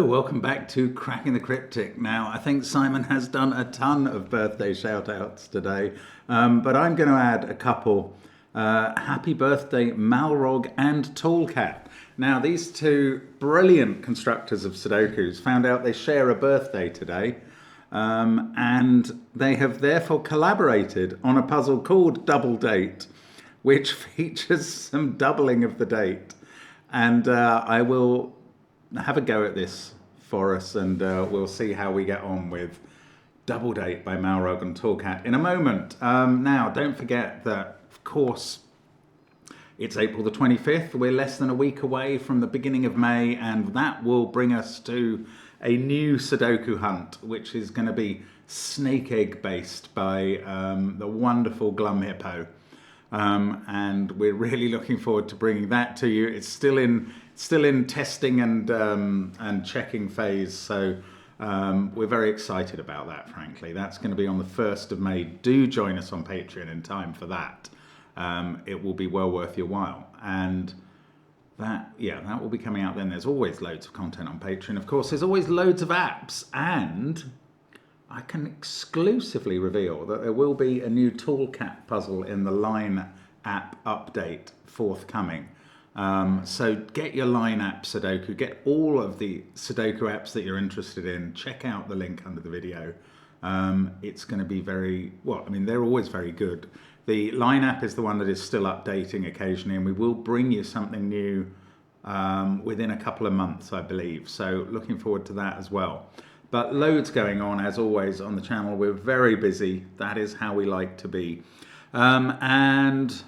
welcome back to Cracking the Cryptic. Now, I think Simon has done a ton of birthday shout-outs today, but I'm going to add a couple. Happy birthday, Malrog and Tallcat. Now, these two brilliant constructors of Sudokus found out they share a birthday today, and they have therefore collaborated on a puzzle called Double Date, which features some doubling of the date. And I will have a go at this for us, and we'll see how we get on with Double Date by Malrog and Tallcat in a moment. Now, don't forget that, of course, it's April the 25th. We're less than a week away from the beginning of May, and that will bring us to a new Sudoku hunt, which is going to be snake egg based by the wonderful Glum Hippo. And we're really looking forward to bringing that to you. It's still in testing and checking phase, so we're very excited about that, frankly. That's going to be on the 1st of May. Do join us on Patreon in time for that. It will be well worth your while. And that will be coming out then. There's always loads of content on Patreon. Of course, there's always loads of apps, and I can exclusively reveal that there will be a new Tallcat puzzle in the Line app update forthcoming. So get your Line app Sudoku, get all of the Sudoku apps that you're interested in. Check out the link under the video. It's going to be they're always very good. The Line app is the one that is still updating occasionally, and we will bring you something new within a couple of months, I believe. So looking forward to that as well. But loads going on, as always, on the channel. We're very busy. That is how we like to be. And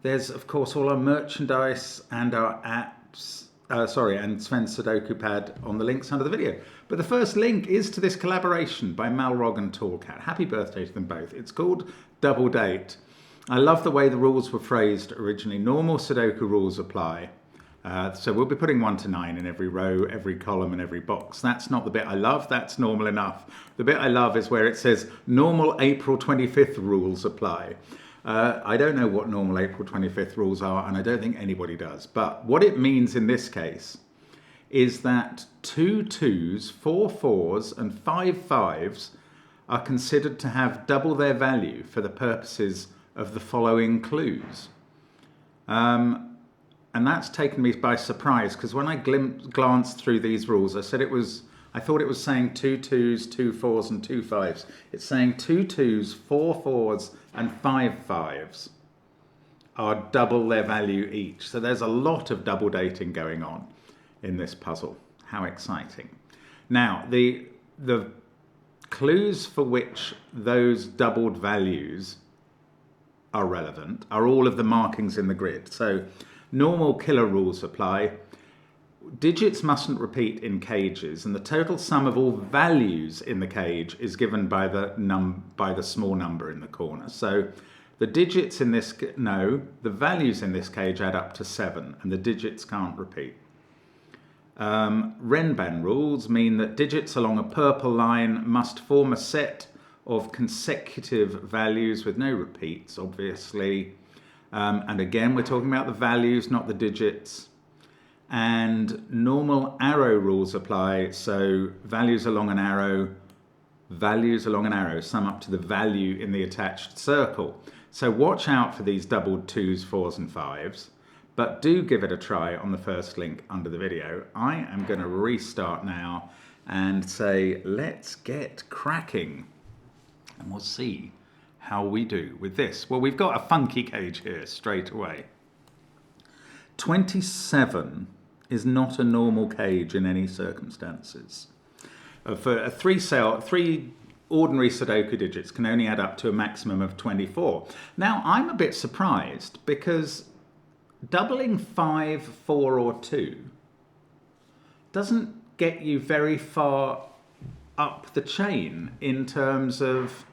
there's, of course, all our merchandise and our apps, and Sven's Sudoku Pad on the links under the video. But the first link is to this collaboration by Malrog and Tallcat. Happy birthday to them both. It's called Double Date. I love the way the rules were phrased originally. Normal Sudoku rules apply. So we'll be putting 1 to 9 in every row, every column, and every box. That's not the bit I love. That's normal enough. The bit I love is where it says normal April 25th rules apply. I don't know what normal April 25th rules are, and I don't think anybody does. But what it means in this case is that 2 2s, 4 4s, and 5 5s are considered to have double their value for the purposes of the following clues. And that's taken me by surprise, because when I glanced through these rules, I thought it was saying 2 2s, 2 4s, and 2 5s. It's saying 2 2s, 4 4s, and 5 5s are double their value each. So there's a lot of double dating going on in this puzzle. How exciting. Now, the clues for which those doubled values are relevant are all of the markings in the grid. So normal killer rules apply. Digits mustn't repeat in cages, and the total sum of all values in the cage is given by the small number in the corner. So the digits in this, the values in this cage add up to 7, and the digits can't repeat. Renban rules mean that digits along a purple line must form a set of consecutive values with no repeats, obviously. And again, we're talking about the values, not the digits. And normal arrow rules apply. So values along an arrow sum up to the value in the attached circle. So watch out for these doubled 2s, 4s, and 5s. But do give it a try on the first link under the video. I am going to restart now and say, let's get cracking. And we'll see how we do with this. Well, we've got a funky cage here straight away. 27 is not a normal cage in any circumstances. For a 3 ordinary Sudoku digits can only add up to a maximum of 24. Now, I'm a bit surprised because doubling 5, 4, or 2 doesn't get you very far up the chain in terms of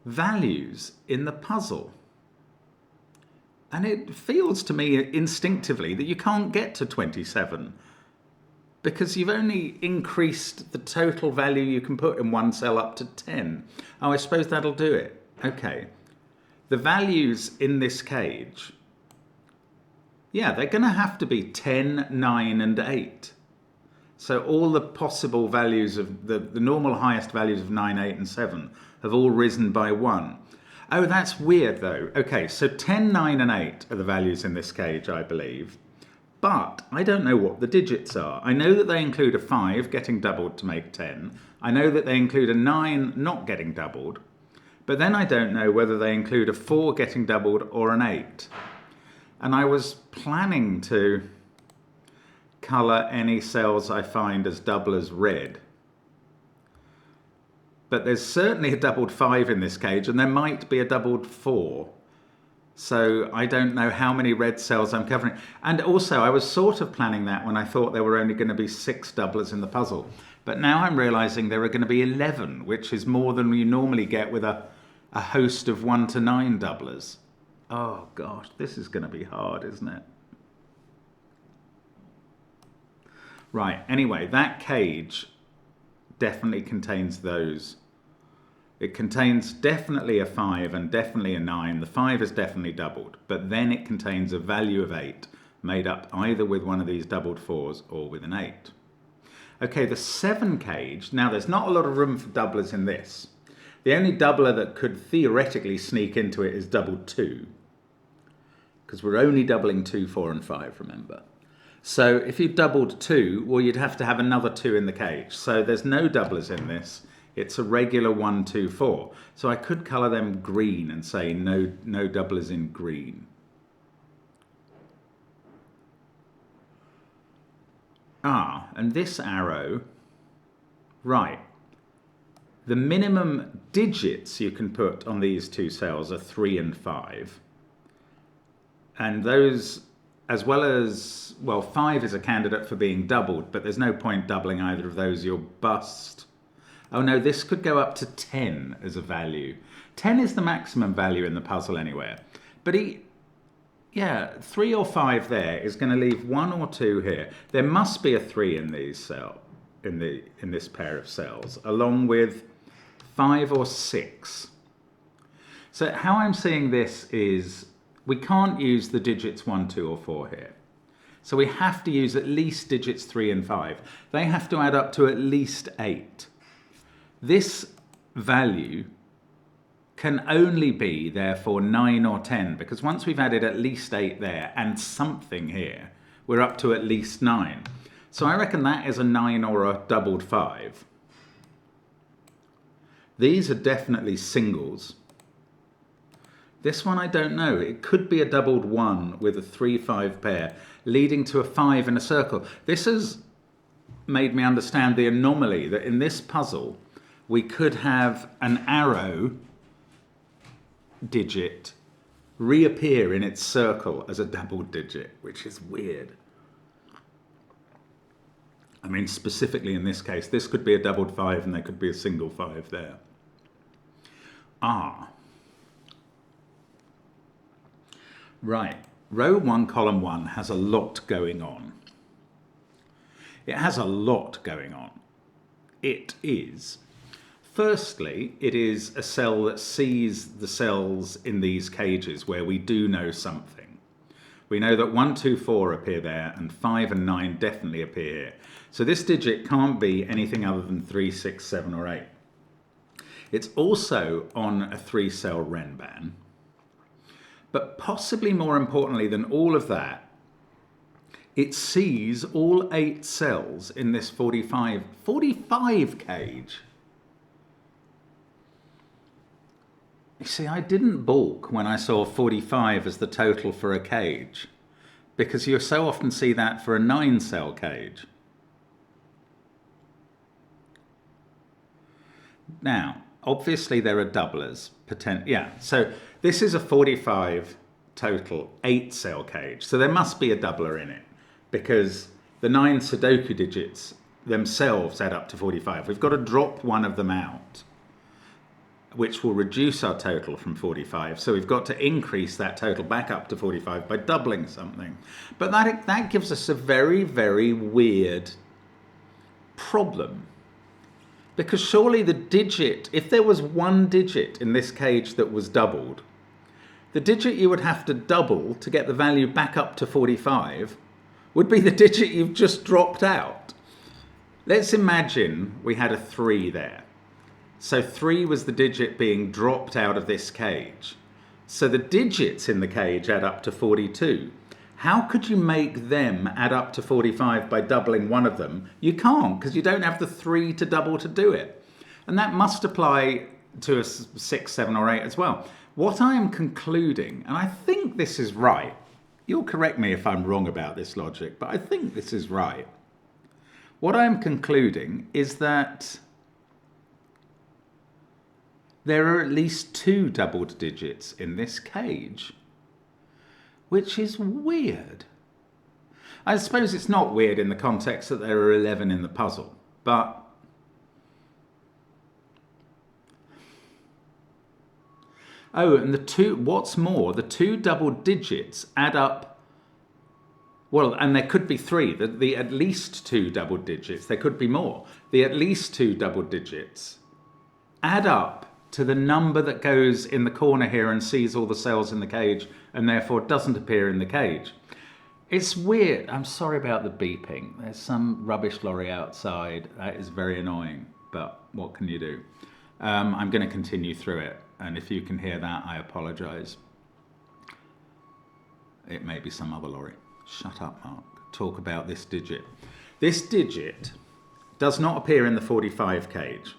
values in the puzzle. And it feels to me instinctively that you can't get to 27 because you've only increased the total value you can put in one cell up to 10. Oh, I suppose that'll do it. Okay. The values in this cage, they're going to have to be 10, 9, and 8. So all the possible values of the normal highest values of 9, 8 and 7 have all risen by 1. Oh, that's weird though. Okay, so 10, 9 and 8 are the values in this cage, I believe. But I don't know what the digits are. I know that they include a 5 getting doubled to make 10. I know that they include a 9 not getting doubled. But then I don't know whether they include a 4 getting doubled or an 8. And I was planning to colour any cells I find as double as red. But there's certainly a doubled 5 in this cage, and there might be a doubled 4. So I don't know how many red cells I'm covering. And also, I was sort of planning that when I thought there were only going to be 6 doublers in the puzzle. But now I'm realising there are going to be 11, which is more than you normally get with a host of 1 to 9 doublers. Oh gosh, this is going to be hard, isn't it? Right, anyway, that cage definitely contains those. It contains definitely a 5 and definitely a 9. The 5 is definitely doubled, but then it contains a value of 8 made up either with one of these doubled 4s or with an 8. Okay, the 7 cage, now there's not a lot of room for doublers in this. The only doubler that could theoretically sneak into it is double 2, because we're only doubling 2, 4 and 5, remember. So if you doubled 2, well, you'd have to have another 2 in the cage. So there's no doublers in this. It's a regular 1, 2, 4. So I could colour them green and say no doublers in green. Ah, and this arrow, right. The minimum digits you can put on these two cells are 3 and 5. And those, as well as, well, 5 is a candidate for being doubled, but there's no point doubling either of those, you'll bust. Oh no, this could go up to 10 as a value. 10 is the maximum value in the puzzle anywhere. But yeah, 3 or 5 there is going to leave 1 or 2 here. There must be a 3 in these in this pair of cells, along with 5 or 6. So how I'm seeing this is we can't use the digits 1, 2 or 4 here. So we have to use at least digits 3 and 5. They have to add up to at least 8. This value can only be, therefore, 9 or 10, because once we've added at least 8 there and something here, we're up to at least 9. So I reckon that is a 9 or a doubled 5. These are definitely singles. This one I don't know. It could be a doubled 1 with a 3-5 pair, leading to a 5 in a circle. This has made me understand the anomaly that in this puzzle, we could have an arrow digit reappear in its circle as a doubled digit, which is weird. I mean, specifically in this case, this could be a doubled 5 and there could be a single 5 there. Ah. Right. Row 1, column 1 has a lot going on. It has a lot going on. It is... Firstly, it is a cell that sees the cells in these cages where we do know something. We know that 1, 2, 4 appear there and 5 and 9 definitely appear here. So this digit can't be anything other than 3, 6, 7 or 8. It's also on a 3-cell Renban. But possibly more importantly than all of that, it sees all 8 cells in this 45 cage. You see, I didn't balk when I saw 45 as the total for a cage, because you so often see that for a 9-cell cage. Now, obviously there are doublers. Yeah, so this is a 45 total 8-cell cage, so there must be a doubler in it, because the 9 Sudoku digits themselves add up to 45. We've got to drop one of them out, which will reduce our total from 45. So we've got to increase that total back up to 45 by doubling something. But that gives us a very, very weird problem. Because surely the digit, if there was one digit in this cage that was doubled, the digit you would have to double to get the value back up to 45 would be the digit you've just dropped out. Let's imagine we had a 3 there. So 3 was the digit being dropped out of this cage. So the digits in the cage add up to 42. How could you make them add up to 45 by doubling one of them? You can't, because you don't have the 3 to double to do it. And that must apply to a 6, 7 or 8 as well. What I am concluding, and I think this is right, you'll correct me if I'm wrong about this logic, but I think this is right. What I'm concluding is that there are at least 2 doubled digits in this cage, which is weird. I suppose it's not weird in the context that there are 11 in the puzzle, but oh, and what's more, the 2 double digits add up, well, and there could be 3, the at least 2 double digits, there could be more. The at least 2 double digits add up to the number that goes in the corner here and sees all the cells in the cage and therefore doesn't appear in the cage. It's weird. I'm sorry about the beeping. There's some rubbish lorry outside. That is very annoying, but what can you do? I'm going to continue through it, and if you can hear that, I apologise. It may be some other lorry. Shut up, Mark. Talk about this digit. This digit does not appear in the 45 cage.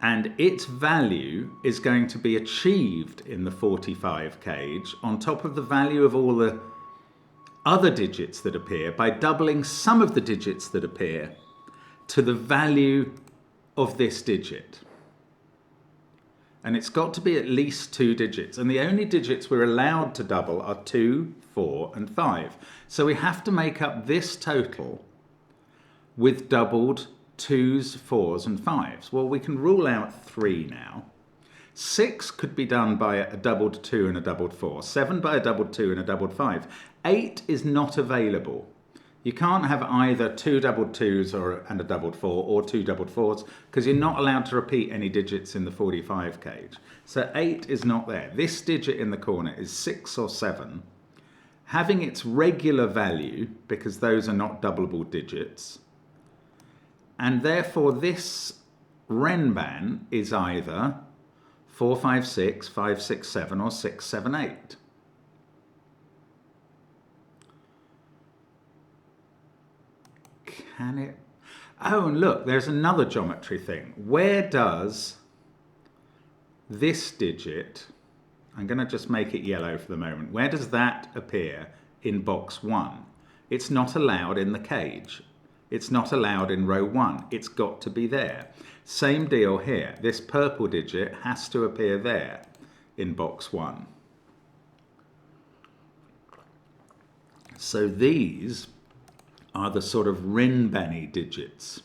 And its value is going to be achieved in the 45 cage on top of the value of all the other digits that appear by doubling some of the digits that appear to the value of this digit. And it's got to be at least 2 digits. And the only digits we're allowed to double are 2, 4, and 5. So we have to make up this total with doubled 2s, 4s, and 5s. Well, we can rule out 3 now. 6 could be done by a doubled 2 and a doubled 4. 7 by a doubled 2 and a doubled 5. 8 is not available. You can't have either 2 doubled 2s and a doubled 4 or 2 doubled 4s because you're not allowed to repeat any digits in the 45 cage. So 8 is not there. This digit in the corner is 6 or 7. Having its regular value, because those are not doubleable digits, and therefore this Renban is either 4, 5, 6, 5, 6, 7 or 6, 7, 8. Can it? Oh, and look, there's another geometry thing. Where does this digit, I'm going to just make it yellow for the moment, where does that appear in box 1? It's not allowed in the cage. It's not allowed in row 1. It's got to be there. Same deal here. This purple digit has to appear there in box 1. So these are the sort of Renban digits.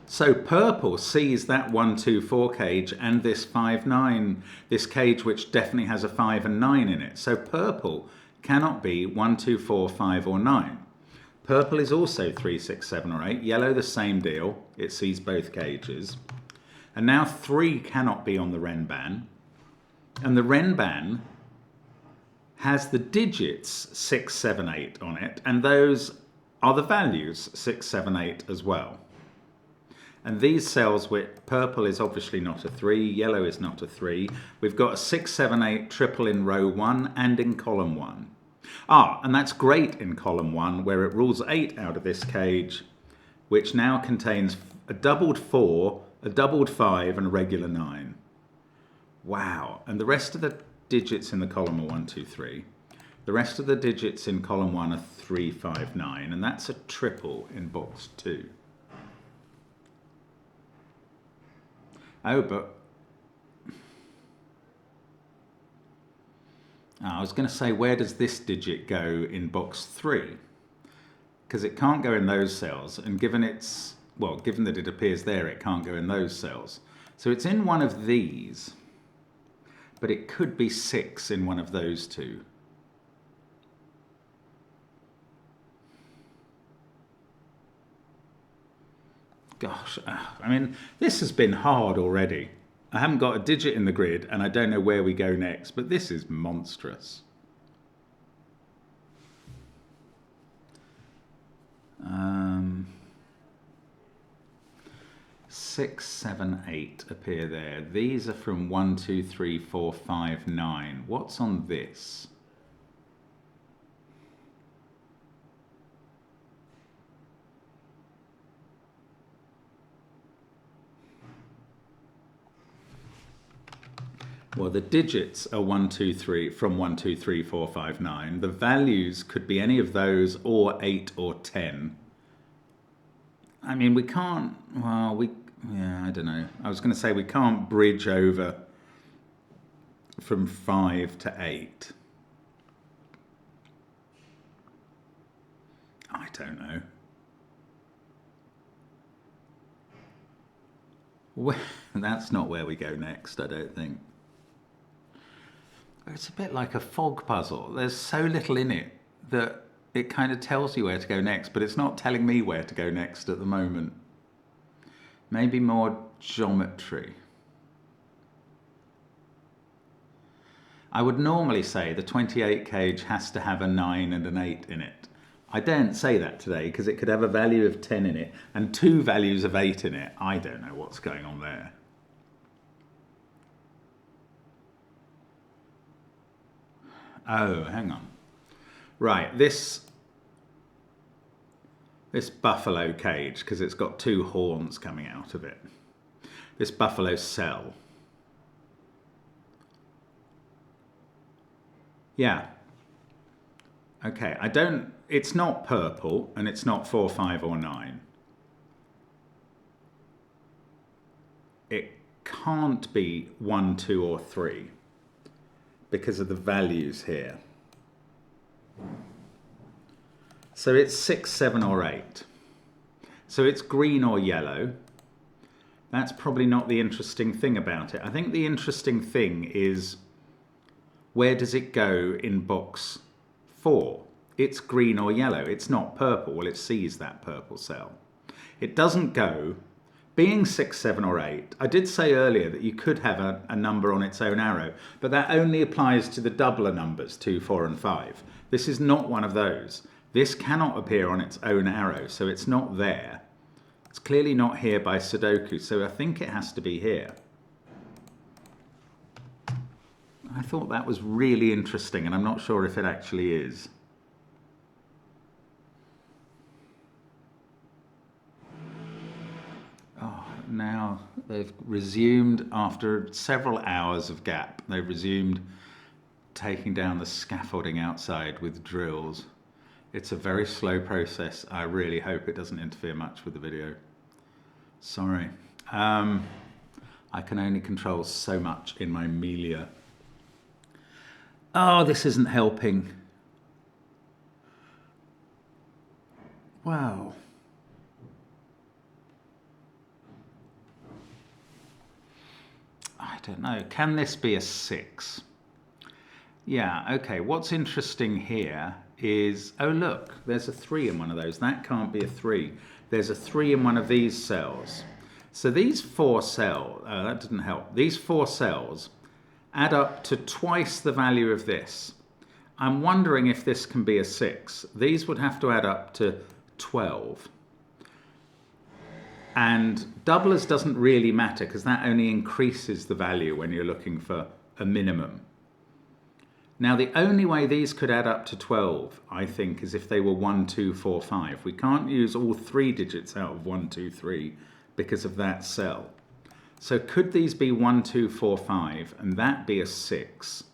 So purple sees that 1, 2, 4 cage and this 5, 9, this cage which definitely has a 5 and 9 in it. So purple cannot be 1, 2, 4, 5 or 9. Purple is also 3, 6, 7 or 8. Yellow the same deal. It sees both cages. And now 3 cannot be on the Renban. And the Renban has the digits 6, 7, 8 on it, and those are the values 6, 7, 8 as well. And these cells, with purple is obviously not a 3, yellow is not a 3. We've got a 6, 7, 8 triple in row 1 and in column 1. And that's great in column 1, where it rules 8 out of this cage, which now contains a doubled 4, a doubled 5, and a regular 9. Wow. And the rest of the digits in the column are 1, 2, 3. The rest of the digits in column 1 are 3, 5, 9, and that's a triple in box 2. Oh, but I was going to say, where does this digit go in box 3? Because it can't go in those cells, and given that it appears there, it can't go in those cells. So it's in one of these, but it could be 6 in one of those two. Gosh, I mean, this has been hard already. I haven't got a digit in the grid and I don't know where we go next, but this is monstrous. 6, 7, 8 appear there. These are from 1, 2, 3, 4, 5, 9. What's on this? Well, the digits are 1, 2, 3, from 1, 2, 3, 4, 5, 9. The values could be any of those or 8 or 10. I mean, we can't, well, yeah, I don't know. I was going to say we can't bridge over from 5 to 8. I don't know. Well, that's not where we go next, I don't think. It's a bit like a fog puzzle. There's so little in it that it kind of tells you where to go next, but it's not telling me where to go next at the moment. Maybe more geometry. I would normally say the 28 cage has to have a 9 and an 8 in it. I don't say that today because it could have a value of 10 in it and 2 values of 8 in it. I don't know what's going on there. Oh, hang on. Right, this buffalo cage, because it's got 2 horns coming out of it. This buffalo cell. Yeah. Okay, it's not purple and it's not 4, 5 or 9. It can't be 1, 2 or 3. Because of the values here. So it's 6, 7 or 8. So it's green or yellow. That's probably not the interesting thing about it. I think the interesting thing is where does it go in box 4? It's green or yellow. It's not purple. Well, it sees that purple cell. It doesn't go. Being 6, 7 or 8, I did say earlier that you could have a number on its own arrow, but that only applies to the doubler numbers, 2, 4 and 5. This is not one of those. This cannot appear on its own arrow, so it's not there. It's clearly not here by Sudoku, so I think it has to be here. I thought that was really interesting, and I'm not sure if it actually is. Now they've resumed, after several hours of gap, they've resumed taking down the scaffolding outside with drills. It's a very slow process. I really hope it doesn't interfere much with the video. Sorry. I can only control so much in my melia. Oh, this isn't helping. Wow. I don't know. Can this be a 6? Yeah, okay. What's interesting here is, oh look, there's a 3 in one of those. That can't be a 3. There's a 3 in one of these cells. So these 4 cells, that didn't help. These 4 cells add up to twice the value of this. I'm wondering if this can be a 6. These would have to add up to 12. And doublers doesn't really matter because that only increases the value when you're looking for a minimum. Now the only way these could add up to 12, I think, is if they were 1, 2, 4, 5. We can't use all 3 digits out of 1, 2, 3 because of that cell. So could these be 1, 2, 4, 5 and that be a 6?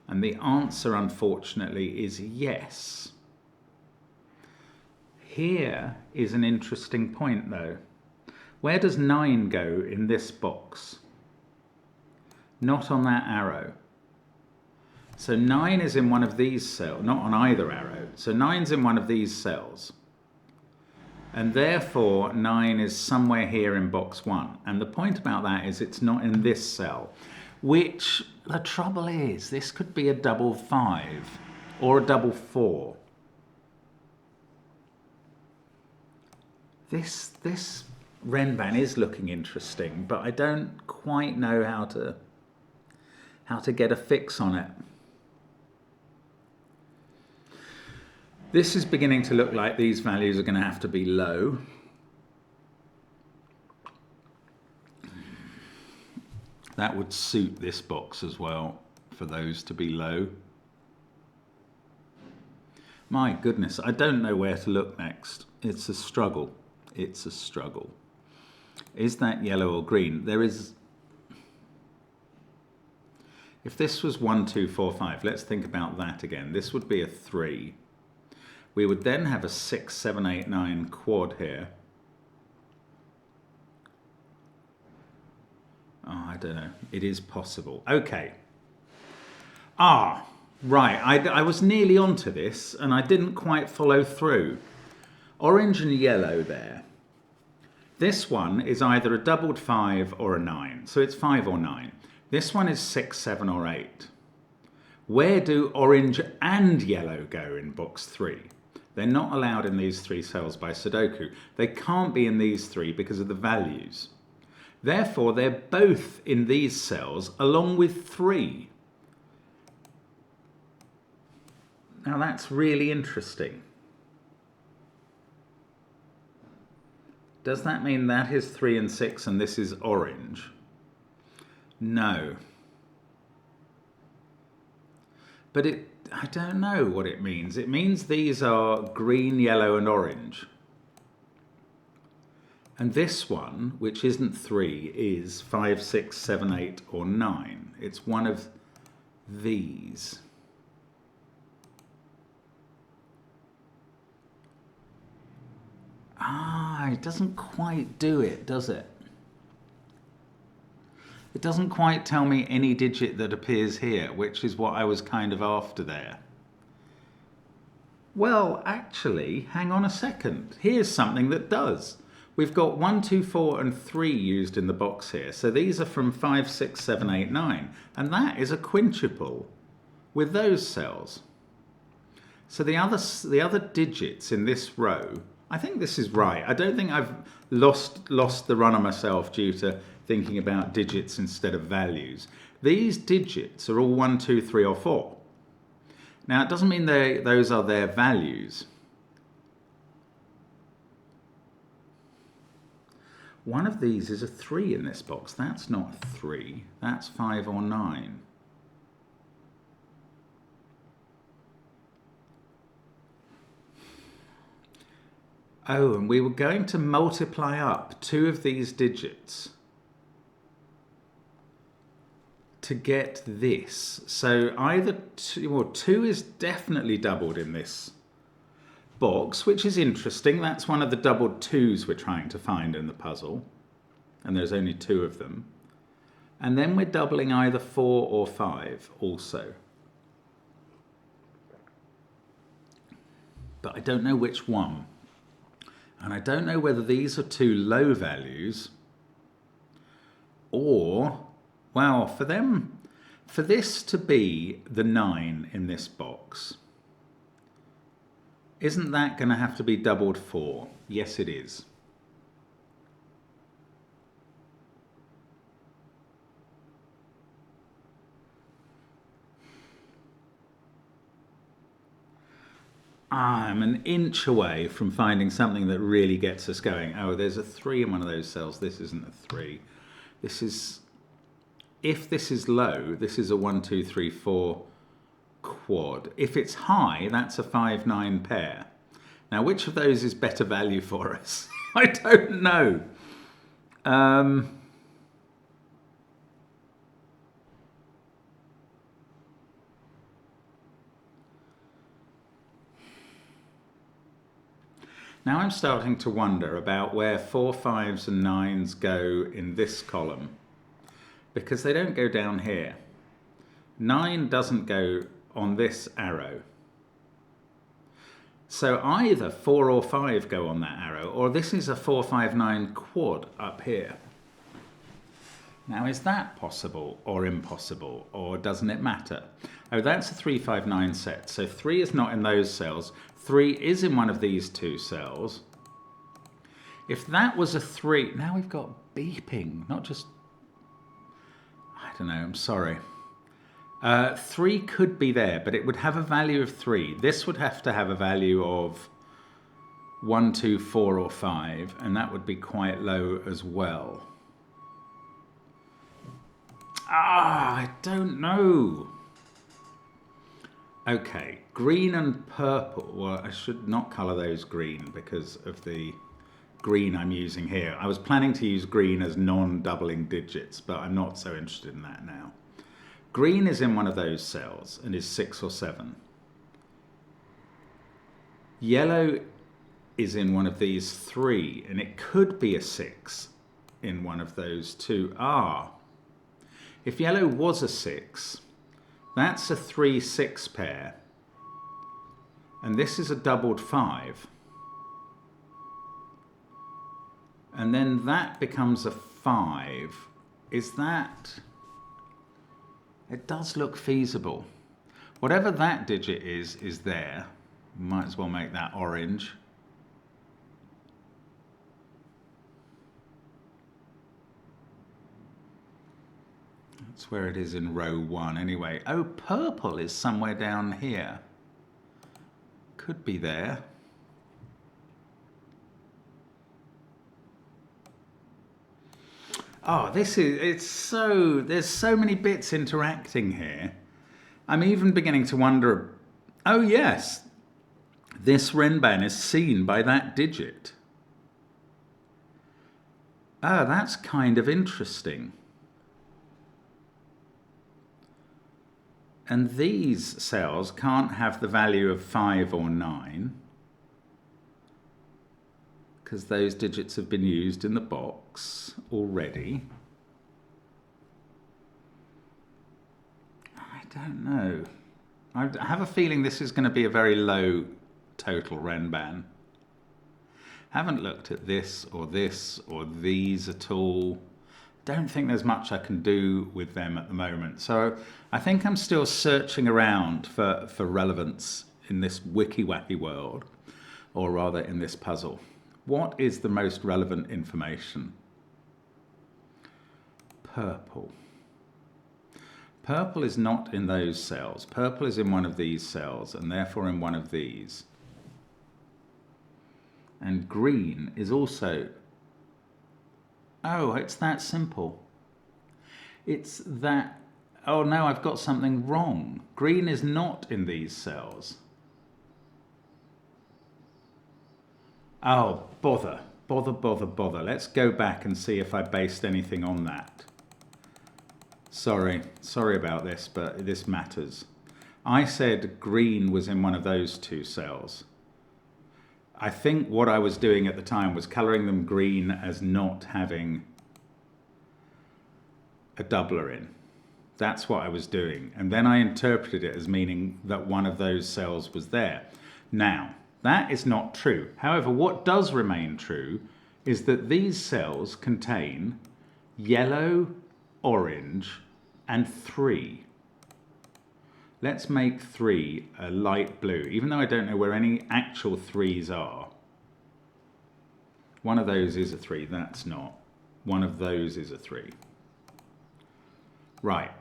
And the answer, unfortunately, is yes. Here is an interesting point, though. Where does 9 go in this box? Not on that arrow. So 9 is in one of these cells, not on either arrow. So 9's in one of these cells. And therefore, 9 is somewhere here in box 1. And the point about that is it's not in this cell, which the trouble is, this could be a double 5 or a double 4. This Renban is looking interesting, but I don't quite know how to get a fix on it. This is beginning to look like these values are going to have to be low. That would suit this box as well, for those to be low. My goodness, I don't know where to look next. It's a struggle. It's a struggle. Is that yellow or green? There is... If this was 1, 2, 4, 5, let's think about that again. This would be a 3. We would then have a 6, 7, 8, 9 quad here. Oh, I don't know. It is possible. Okay. Ah, right. I was nearly onto this and I didn't quite follow through. Orange and yellow there. This one is either a doubled 5 or a 9. So it's 5 or 9. This one is 6, 7 or 8. Where do orange and yellow go in box 3? They're not allowed in these 3 cells by Sudoku. They can't be in these 3 because of the values. Therefore, they're both in these cells along with 3. Now that's really interesting. Does that mean that is 3 and 6 and this is orange? No. But I don't know what it means. It means these are green, yellow and orange. And this one, which isn't 3, is 5, 6, 7, 8 or 9. It's one of these. Ah, it doesn't quite do it, does it? It doesn't quite tell me any digit that appears here, which is what I was kind of after there. Well, actually, hang on a second. Here's something that does. We've got 1, 2, 4 and 3 used in the box here. So these are from 5, 6, 7, 8, 9. And that is a quintuple with those cells. So the other digits in this row, I think this is right. I don't think I've lost the run on myself due to thinking about digits instead of values. These digits are all 1, 2, 3 or 4. Now it doesn't mean those are their values. One of these is a 3 in this box. That's not 3. That's 5 or 9. Oh, and we were going to multiply up 2 of these digits to get this. So either 2 is definitely doubled in this box, which is interesting. That's one of the doubled 2s we're trying to find in the puzzle. And there's only 2 of them. And then we're doubling either 4 or 5 also. But I don't know which one. And I don't know whether these are 2 low values or, well, for this to be the 9 in this box, isn't that going to have to be doubled 4? Yes, it is. I'm an inch away from finding something that really gets us going. Oh, there's a 3 in one of those cells. This isn't a 3. This is, if this is low, this is a 1, 2, 3, 4 quad. If it's high, that's a 5, 9 pair. Now, which of those is better value for us? I don't know. Now I'm starting to wonder about where 4, 5s and 9s go in this column, because they don't go down here. 9 doesn't go on this arrow. So either 4 or 5 go on that arrow, or this is a 4, 5, 9 quad up here. Now, is that possible or impossible, or doesn't it matter? Oh, that's a 3, 5, 9 set. So 3 is not in those cells. 3 is in one of these 2 cells. If that was a 3, now we've got beeping, not just, I don't know, I'm sorry. 3 could be there, but it would have a value of 3. This would have to have a value of 1, 2, 4 or 5, and that would be quite low as well. I don't know. Okay, green and purple. Well, I should not colour those green because of the green I'm using here. I was planning to use green as non-doubling digits, but I'm not so interested in that now. Green is in one of those cells and is 6 or 7. Yellow is in one of these 3, and it could be a 6 in one of those 2. If yellow was a 6, that's a 3-6 pair, and this is a doubled 5. And then that becomes a 5. Is that... It does look feasible. Whatever that digit is there. Might as well make that orange. That's where it is in row 1 anyway. Oh, purple is somewhere down here. Could be there. Oh, there's so many bits interacting here. I'm even beginning to wonder, oh yes, this Renban is seen by that digit. Oh, that's kind of interesting. And these cells can't have the value of 5 or 9 because those digits have been used in the box already. I don't know. I have a feeling this is going to be a very low total Renban. Haven't looked at this or these at all. Don't think there's much I can do with them at the moment. So I think I'm still searching around for relevance in this wiki-wacky world, or rather in this puzzle. What is the most relevant information? Purple. Purple is not in those cells. Purple is in one of these cells and therefore in one of these. And green is also... Oh, it's that simple. It's that... Oh no, I've got something wrong. Green is not in these cells. Oh, bother. Let's go back and see if I based anything on that. Sorry about this, but this matters. I said green was in one of those 2 cells. I think what I was doing at the time was colouring them green as not having a doubler in. That's what I was doing. And then I interpreted it as meaning that one of those cells was there. Now, that is not true. However, what does remain true is that these cells contain yellow, orange, and 3. Let's make 3 a light blue, even though I don't know where any actual 3s are. One of those is a 3, that's not. One of those is a 3. Right.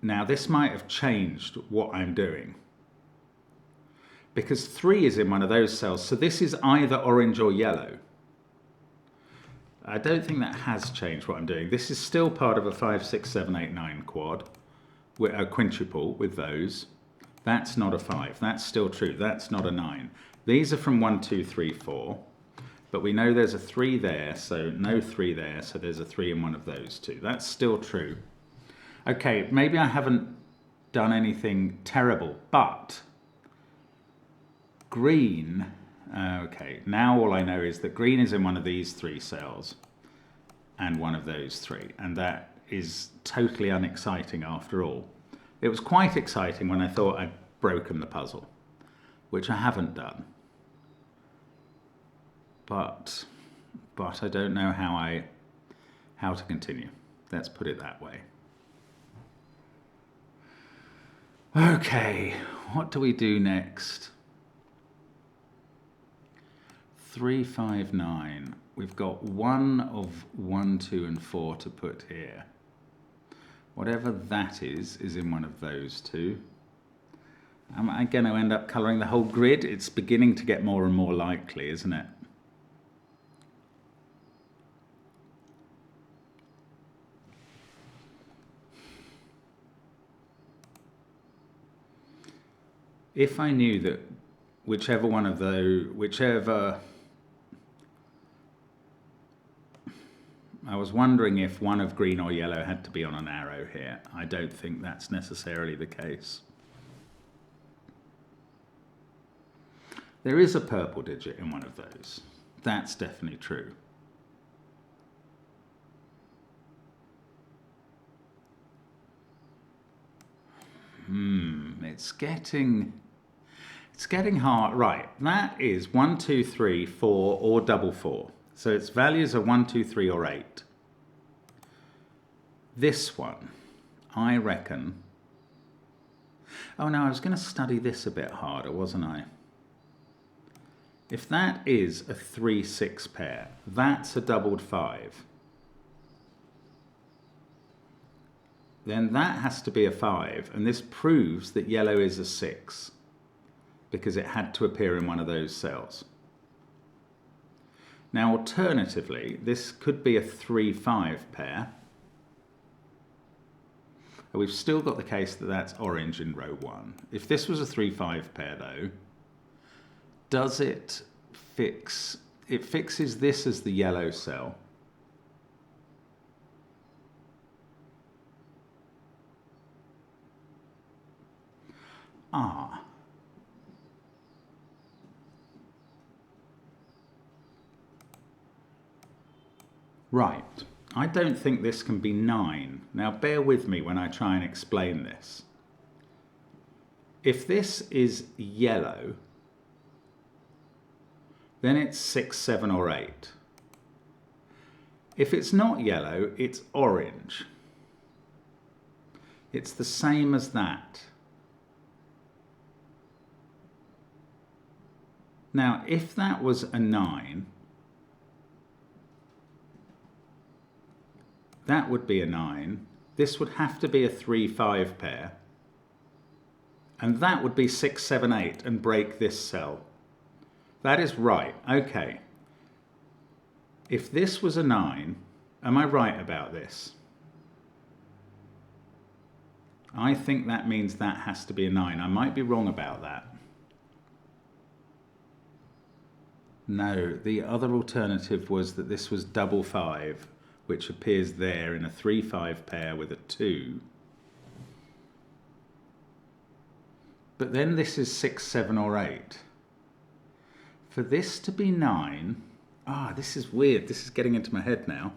Now this might have changed what I'm doing. Because 3 is in one of those cells, so this is either orange or yellow. I don't think that has changed what I'm doing. This is still part of a 5, 6, 7, 8, 9 quad. A quintuple with those. That's not a 5. That's still true. That's not a 9. These are from 1, 2, 3, 4. But we know there's a 3 there, so no 3 there, so there's a 3 in one of those 2. That's still true. Okay, maybe I haven't done anything terrible, but green, okay, now all I know is that green is in one of these 3 cells and one of those 3, and that is totally unexciting after all. It was quite exciting when I thought I'd broken the puzzle, which I haven't done. But I don't know how to continue. Let's put it that way. Okay, what do we do next? 3, 5, 9. We've got 1 of 1, 2, and 4 to put here. Whatever that is in one of those 2. Am I going to end up colouring the whole grid? It's beginning to get more and more likely, isn't it? If I knew that whichever one of those, I was wondering if one of green or yellow had to be on an arrow here. I don't think that's necessarily the case. There is a purple digit in one of those. That's definitely true. It's getting hard. Right, that is 1, 2, 3, 4, or double 4. So its values are 1, 2, 3, or 8. This one, I reckon. Oh no, I was going to study this a bit harder, wasn't I? If that is a 3, 6 pair, that's a doubled 5. Then that has to be a 5, and this proves that yellow is a 6 because it had to appear in one of those cells. Now alternatively, this could be a 3, 5 pair. We've still got the case that that's orange in row 1. If this was a 3, 5 pair though, does it fix? It fixes this as the yellow cell. Ah. Right. I don't think this can be 9. Now bear with me when I try and explain this. If this is yellow, then it's 6, 7, or 8. If it's not yellow, it's orange. It's the same as that. Now, if that was a 9, that would be a 9. This would have to be a 3, 5 pair. And that would be 6, 7, 8 and break this cell. That is right. Okay. If this was a 9, am I right about this? I think that means that has to be a 9. I might be wrong about that. No, the other alternative was that this was double 5, which appears there in a 3, 5 pair with a 2. But then this is 6, 7, or 8. For this to be 9, this is weird. This is getting into my head now.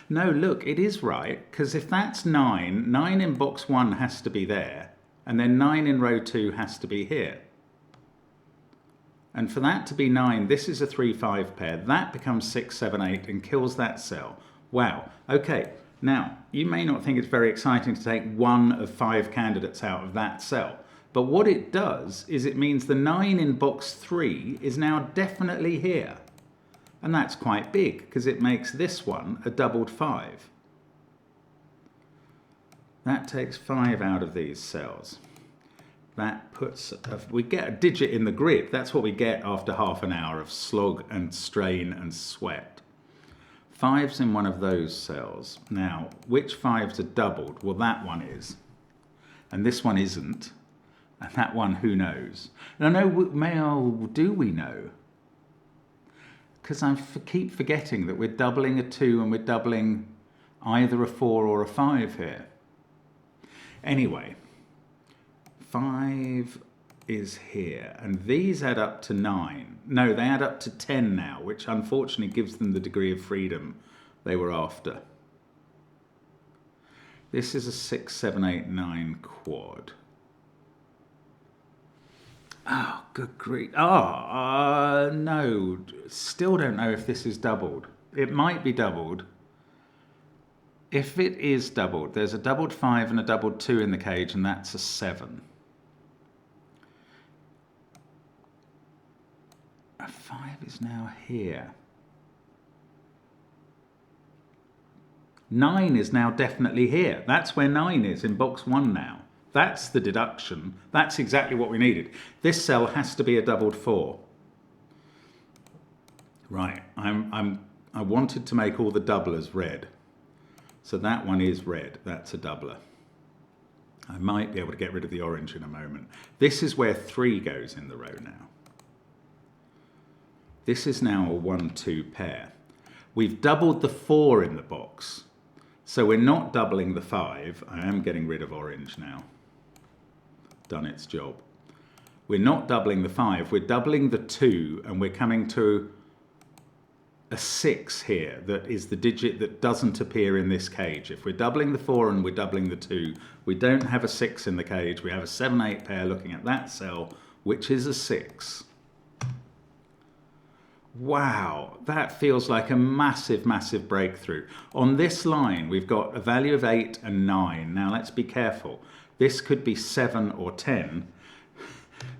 No, look, it is right, because if that's 9, 9 in box 1 has to be there, and then 9 in row 2 has to be here. And for that to be 9, this is a 3, 5 pair. That becomes 6, 7, 8 and kills that cell. Wow. Okay, now, you may not think it's very exciting to take one of 5 candidates out of that cell. But what it does is it means the 9 in box 3 is now definitely here. And that's quite big because it makes this one a doubled 5. That takes 5 out of these cells. That puts, we get a digit in the grid. That's what we get after half an hour of slog and strain and sweat. 5's in one of those cells. Now, which 5's are doubled? Well, that one is. And this one isn't. And that one, who knows? And I know, do we know? Because I keep forgetting that we're doubling a 2 and we're doubling either a 4 or a 5 here. Anyway, 5 is here, and these add up to 9. No, they add up to 10 now, which unfortunately gives them the degree of freedom they were after. This is a 6, 7, 8, 9 quad. Oh, good grief. No, still don't know if this is doubled. It might be doubled. If it is doubled, there's a doubled 5 and a doubled 2 in the cage, and that's a 7. A 5 is now here. 9 is now definitely here. That's where 9 is in box 1 now. That's the deduction. That's exactly what we needed. This cell has to be a doubled 4. Right, I wanted to make all the doublers red. So that one is red. That's a doubler. I might be able to get rid of the orange in a moment. This is where 3 goes in the row now. This is now a 1-2 pair. We've doubled the 4 in the box. So we're not doubling the 5. I am getting rid of orange now. Done its job. We're not doubling the 5. We're doubling the 2, and we're coming to a 6 here. That is the digit that doesn't appear in this cage. If we're doubling the 4 and we're doubling the 2, we don't have a 6 in the cage. We have a 7-8 pair looking at that cell, which is a 6. Wow, that feels like a massive, massive breakthrough. On this line, we've got a value of 8 and 9. Now, let's be careful. This could be 7 or 10,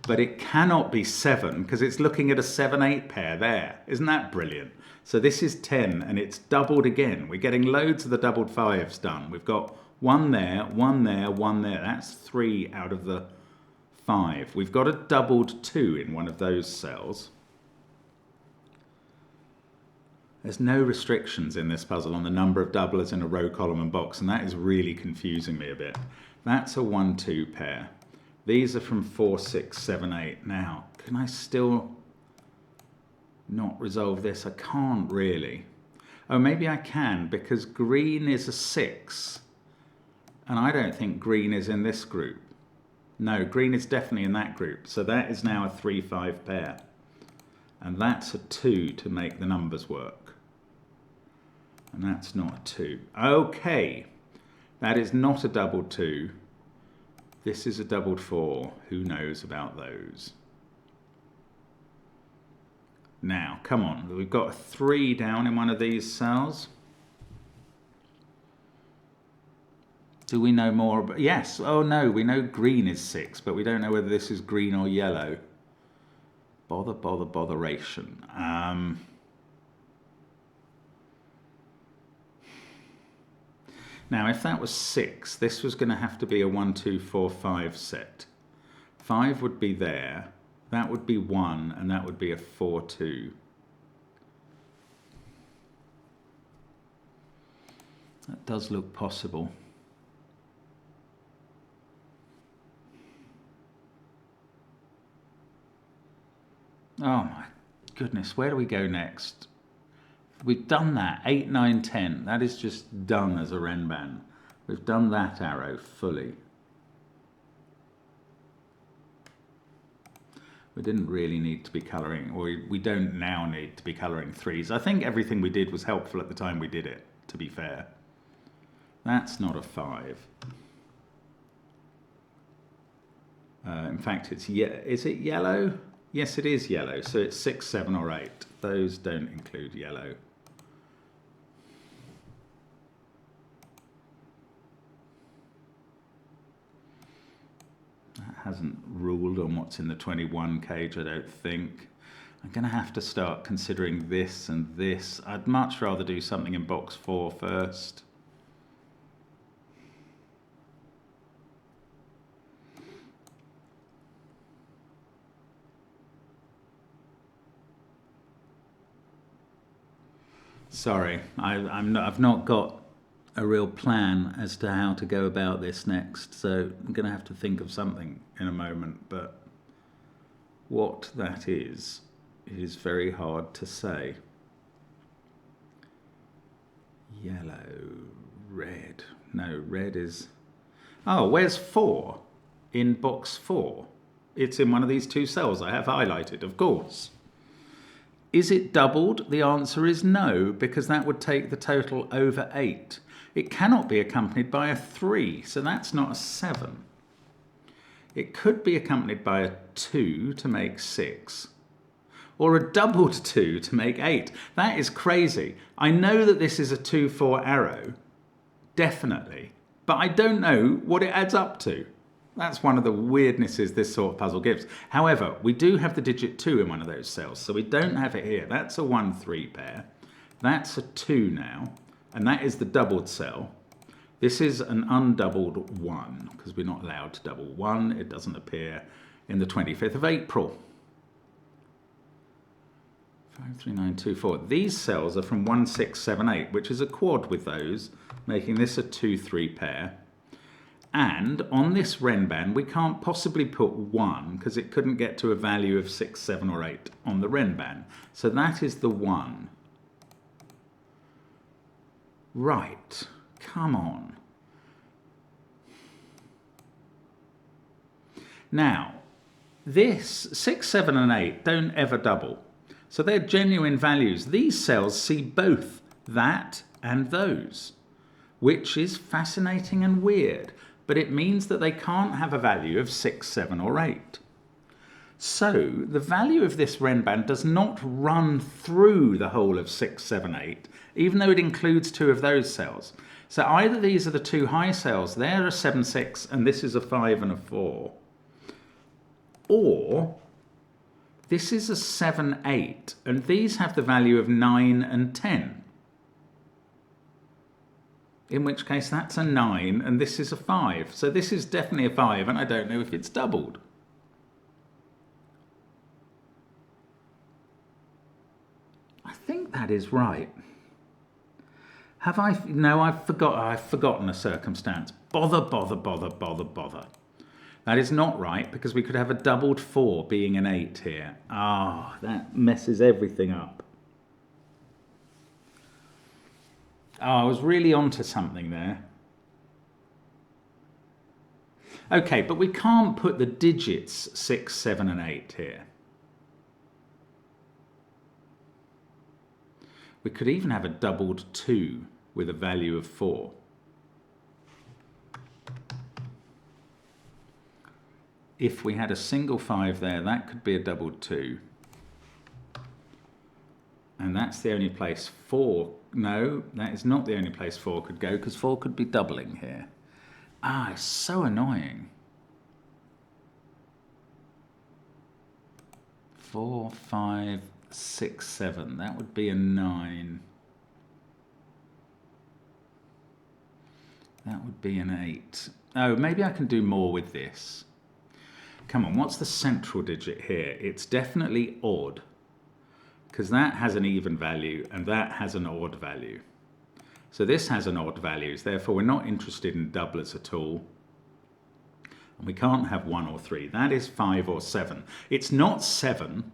but it cannot be 7 because it's looking at a 7-8 pair there. Isn't that brilliant? So this is 10, and it's doubled again. We're getting loads of the doubled 5s done. We've got 1 there, 1 there, 1 there. That's 3 out of the 5. We've got a doubled 2 in one of those cells. There's no restrictions in this puzzle on the number of doublers in a row, column and box, and that is really confusing me a bit. That's a 1-2 pair. These are from 4, 6, 7, 8. Now, can I still not resolve this? I can't really. Oh, maybe I can, because green is a 6, and I don't think green is in this group. No, green is definitely in that group, so that is now a 3-5 pair. And that's a 2 to make the numbers work. And that's not a 2. Okay, that is not a doubled 2. This is a doubled 4. Who knows about those? Now, come on. We've got a 3 down in one of these cells. Do we know more about... Yes. Oh, no. We know green is 6, but we don't know whether this is green or yellow. Bother, bother, botheration. Now, if that was 6, this was going to have to be a 1, 2, 4, 5 set. 5 would be there. That would be 1, and that would be a 4, 2. That does look possible. Oh my goodness, where do we go next? We've done that, 8, 9, 10. That is just done as a Renban. We've done that arrow fully. We didn't really need to be colouring, or we don't now need to be colouring 3s. I think everything we did was helpful at the time we did it, to be fair. That's not a 5. In fact, is it yellow? Yes, it is yellow, so it's 6, 7 or 8. Those don't include yellow. That hasn't ruled on what's in the 21 cage, I don't think. I'm going to have to start considering this and this. I'd much rather do something in box 4 first. Sorry, I've not got a real plan as to how to go about this next, so I'm going to have to think of something in a moment, but what that is very hard to say. Yellow, red. No, red is... Oh, where's 4? In box 4. It's in one of these 2 cells I have highlighted, of course. Is it doubled? The answer is no, because that would take the total over 8. It cannot be accompanied by a 3, so that's not a 7. It could be accompanied by a 2 to make 6, or a doubled 2 to make 8. That is crazy. I know that this is a 2-4 arrow, definitely, but I don't know what it adds up to. That's one of the weirdnesses this sort of puzzle gives. However, we do have the digit 2 in one of those cells, so we don't have it here. That's a 1-3 pair. That's a 2 now, and that is the doubled cell. This is an undoubled 1, because we're not allowed to double 1. It doesn't appear in the 25th of April. 5, 3, 9, 2, 4. These cells are from 1, 6, 7, 8, which is a quad with those, making this a 2-3 pair. And on this Renban, we can't possibly put 1 because it couldn't get to a value of 6, 7 or 8 on the Renban. So that is the 1. Right, come on. Now, this 6, 7 and 8 don't ever double. So they're genuine values. These cells see both that and those, which is fascinating and weird. But it means that they can't have a value of 6, 7 or 8. So the value of this Renban does not run through the whole of 6, 7, 8, even though it includes 2 of those cells. So either these are the 2 high cells, they're a 7, 6, and this is a 5 and a 4. Or this is a 7, 8, and these have the value of 9 and 10. In which case that's a 9 and this is a 5. So this is definitely a 5 and I don't know if it's doubled. I think that is right. Have I? No, I've forgotten a circumstance. Bother. That is not right because we could have a doubled 4 being an 8 here. Ah, that messes everything up. Oh, I was really onto something there. Okay, but we can't put the digits 6, 7 and 8 here. We could even have a doubled 2 with a value of 4. If we had a single 5 there, that could be a doubled 2. And that's the only place 4, no, that is not the only place 4 could go, because 4 could be doubling here. Ah, it's so annoying. 4, 5, 6, 7, that would be a 9. That would be an 8. Oh, maybe I can do more with this. Come on, what's the central digit here? It's definitely odd, because that has an even value and that has an odd value. So this has an odd value, therefore we're not interested in doublers at all. And we can't have 1 or 3. That is 5 or 7. It's not 7,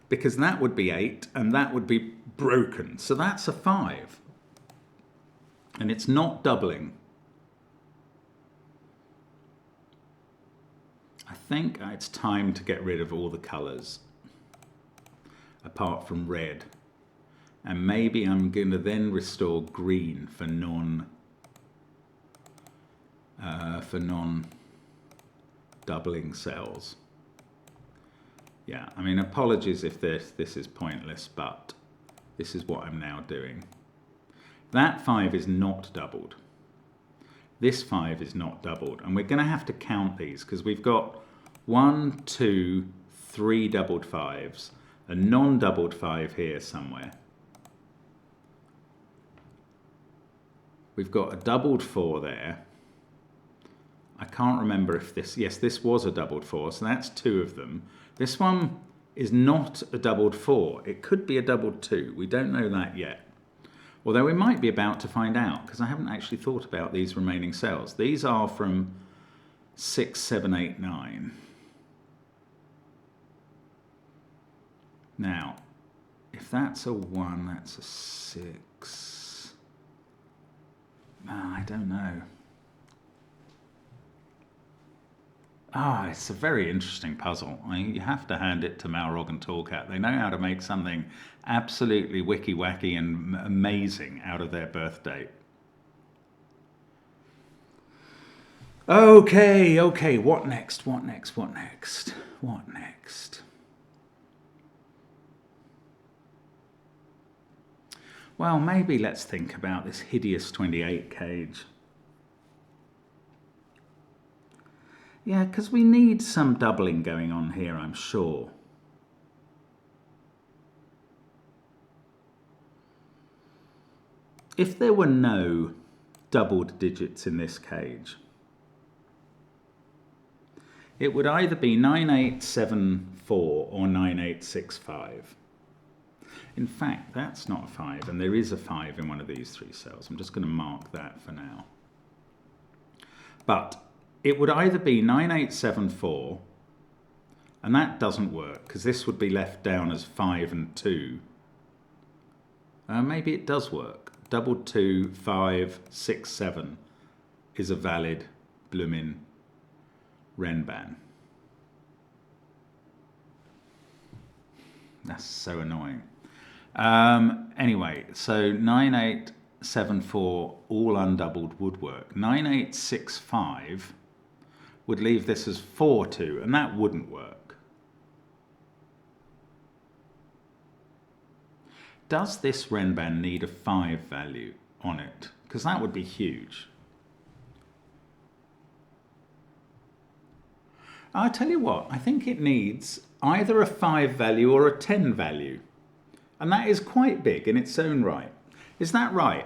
because that would be 8 and that would be broken. So that's a 5. And it's not doubling. I think it's time to get rid of all the colours, apart from red. And maybe I'm going to then restore green for non-doubling cells. Yeah, I mean, apologies if this is pointless, but this is what I'm now doing. That 5 is not doubled. This 5 is not doubled. And we're going to have to count these because we've got 1, 2, 3 doubled 5s, a non-doubled 5 here somewhere. We've got a doubled 4 there. I can't remember if this, yes, this was a doubled 4, so that's 2 of them. This one is not a doubled 4. It could be a doubled 2. We don't know that yet. Although we might be about to find out, because I haven't actually thought about these remaining cells. These are from 6, 7, 8, 9. Now, if that's a 1, that's a 6. I don't know. It's a very interesting puzzle. I mean, you have to hand it to Malrog and Tallcat. They know how to make something absolutely wicky-wacky and amazing out of their birth date. Okay, what next? What next? Well, maybe let's think about this hideous 28 cage. Yeah, because we need some doubling going on here, I'm sure. If there were no doubled digits in this cage, it would either be 9874 or 9865. In fact, that's not a 5, and there is a 5 in one of these 3 cells. I'm just going to mark that for now. But it would either be 9874, and that doesn't work because this would be left down as 5 and 2. Maybe it does work. 22567 is a valid bloomin' Renban. That's so annoying. Anyway, so 9874 all undoubled would work. 9865 would leave this as 42, and that wouldn't work. Does this Renban need a 5 value on it? Because that would be huge. I'll tell you what, I think it needs either a 5 value or a 10 value. And that is quite big in its own right. Is that right?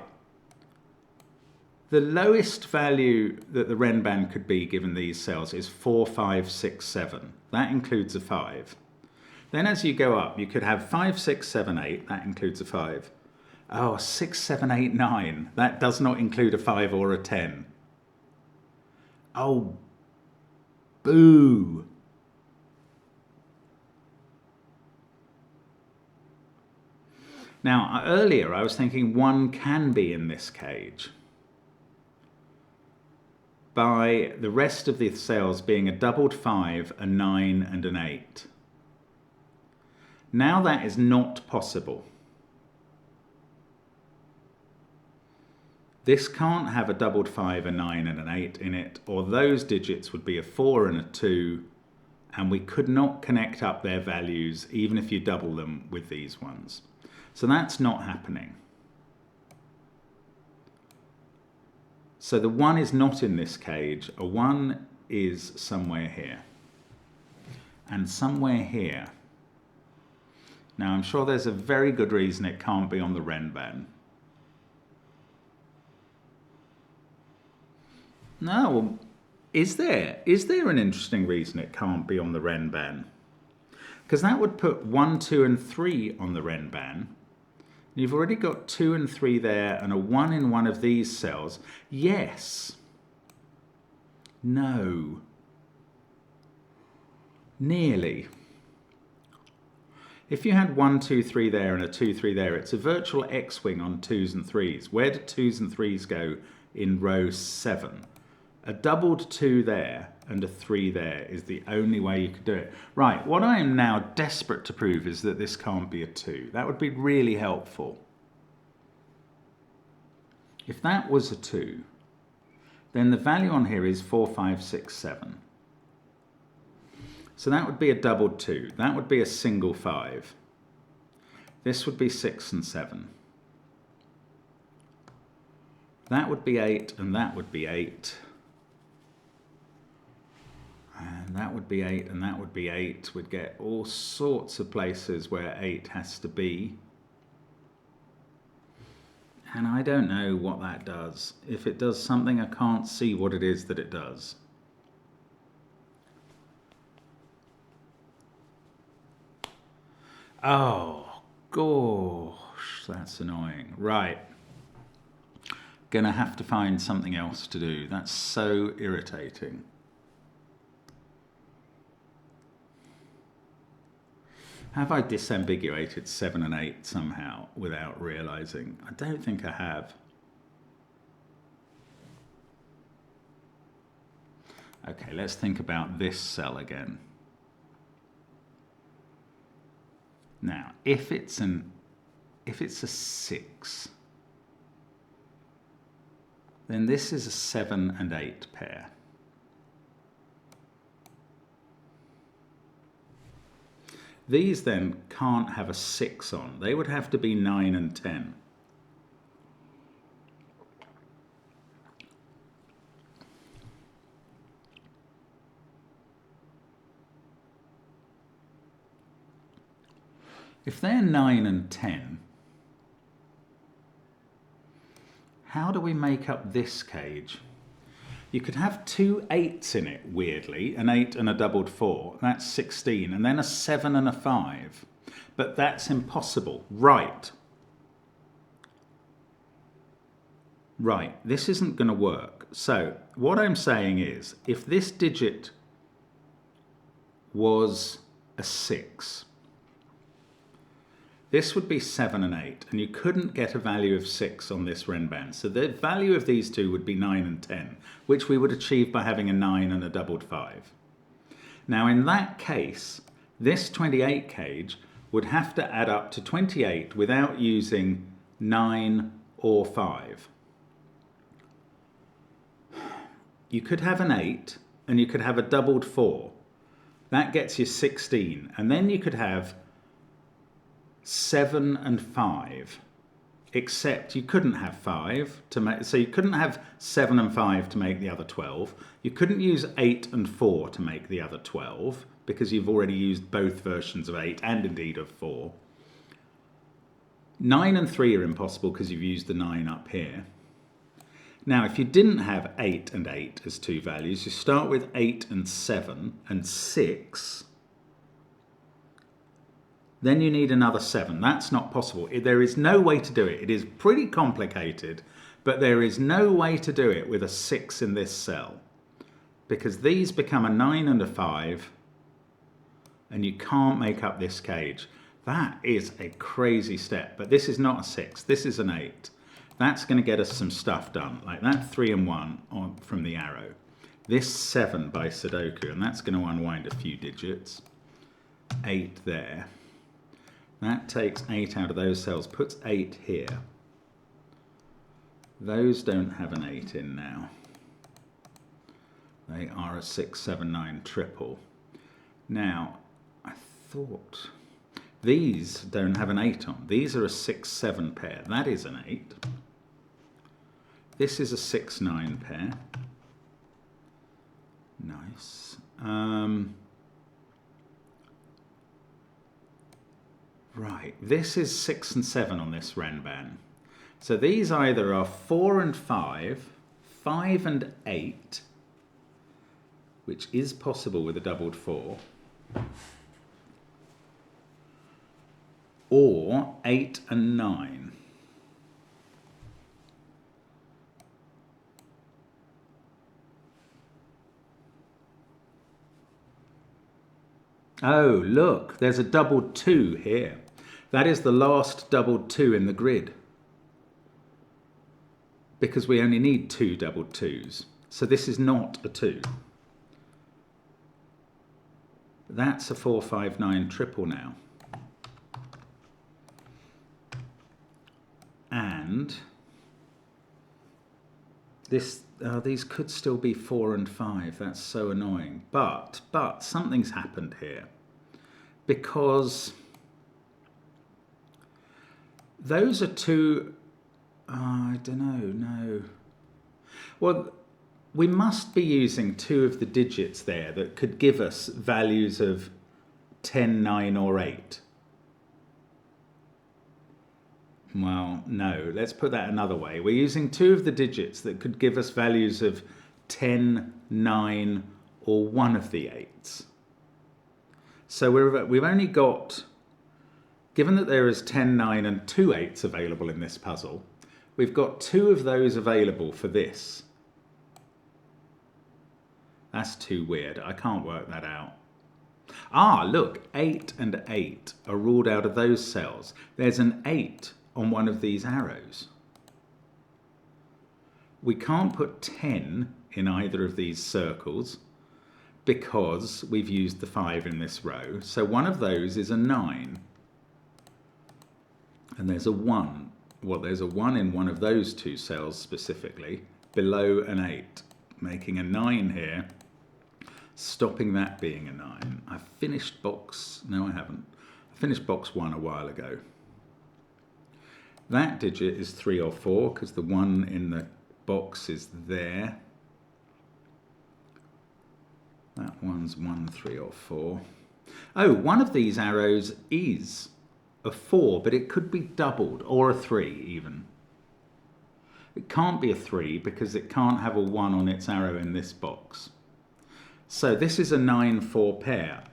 The lowest value that the Renban could be given these cells is 4567. That includes a 5. Then as you go up, you could have 5, 6, 7, 8. That includes a 5. Oh, 6, 7, 8, 9. That does not include a 5 or a 10. Oh, boo. Now, earlier I was thinking 1 can be in this cage by the rest of the cells being a doubled 5, a 9, and an 8. Now that is not possible. This can't have a doubled 5, a 9, and an 8 in it, or those digits would be a 4 and a 2, and we could not connect up their values even if you double them with these ones. So that's not happening. So the 1 is not in this cage. A 1 is somewhere here. And somewhere here. Now I'm sure there's a very good reason it can't be on the Renban. No, is there? Is there an interesting reason it can't be on the Renban? Because that would put 1, 2, and 3 on the Renban. You've already got 2 and 3 there and a 1 in one of these cells. Yes. No. Nearly. If you had 1, 2, 3 there and a 2, 3 there, it's a virtual X-wing on 2s and 3s. Where do 2s and 3s go in row 7? A doubled 2 there and a 3 there is the only way you could do it. Right, what I am now desperate to prove is that this can't be a 2. That would be really helpful. If that was a 2, then the value on here is 4, 5, 6, 7. So that would be a doubled 2. That would be a single 5. This would be 6 and 7. That would be 8 and that would be 8. And that would be 8 and that would be 8. We'd get all sorts of places where 8 has to be. And I don't know what that does. If it does something, I can't see what it is that it does. Oh, gosh, that's annoying. Right. Gonna have to find something else to do. That's so irritating. Have I disambiguated 7 and 8 somehow without realizing? I don't think I have. Okay, let's think about this cell again. Now, if it's a 6, then this is a 7 and 8 pair. These then can't have a 6 on. They would have to be 9 and 10. If they're 9 and 10, how do we make up this cage? You could have 2 8s in it, weirdly, an 8 and a doubled 4, that's 16, and then a 7 and a 5. But that's impossible. Right. Right, this isn't going to work. So what I'm saying is, if this digit was a 6, this would be 7 and 8, and you couldn't get a value of 6 on this Renban. So the value of these two would be 9 and 10, which we would achieve by having a 9 and a doubled 5. Now in that case, this 28 cage would have to add up to 28 without using 9 or 5. You could have an 8 and you could have a doubled 4. That gets you 16. And then you could have 7 and 5, except you couldn't have 5 to make, so you couldn't have 7 and 5 to make the other 12. You couldn't use 8 and 4 to make the other 12 because you've already used both versions of 8 and indeed of 4. 9 and 3 are impossible because you've used the 9 up here. Now, if you didn't have 8 and 8 as two values, you start with 8 and 7 and 6. Then you need another 7. That's not possible. There is no way to do it. It is pretty complicated, but there is no way to do it with a 6 in this cell, because these become a 9 and a 5, and you can't make up this cage. That is a crazy step, but this is not a 6. This is an 8. That's going to get us some stuff done, like that 3 and 1 from the arrow. This 7 by Sudoku, and that's going to unwind a few digits. 8 there. That takes 8 out of those cells, puts 8 here. Those don't have an 8 in now. They are a 6, 7, 9 triple. Now, I thought these don't have an 8 on. These are a 6, 7 pair. That is an 8. This is a 6, 9 pair. Nice. Right, this is 6 and 7 on this Renban. So these either are 4 and 5, 5 and 8, which is possible with a doubled 4, or 8 and 9. Oh, look, there's a doubled 2 here. That is the last doubled 2 in the grid, because we only need 2 doubled 2s. So this is not a 2. That's a 4, 5, 9 triple now. And this, these could still be 4 and 5. That's so annoying. But something's happened here, because those are two, I don't know, no. Well, we must be using 2 of the digits there that could give us values of 10, 9 or 8. Well, no, let's put that another way. We're using 2 of the digits that could give us values of 10, 9 or one of the 8s. So we've only got, given that there is 10, 9 and 2 8s available in this puzzle, we've got 2 of those available for this. That's too weird. I can't work that out. Ah, look, 8 and 8 are ruled out of those cells. There's an 8 on one of these arrows. We can't put 10 in either of these circles because we've used the 5 in this row. So one of those is a 9. And there's a 1. Well, there's a 1 in one of those 2 cells specifically, below an 8, making a 9 here, stopping that being a 9. I finished box, no I haven't. I finished box 1 a while ago. That digit is 3 or 4 because the 1 in the box is there. That one's 1, 3 or 4. Oh, one of these arrows is a 4, but it could be doubled, or a 3 even. It can't be a 3 because it can't have a 1 on its arrow in this box. So this is a 9, 4 pair.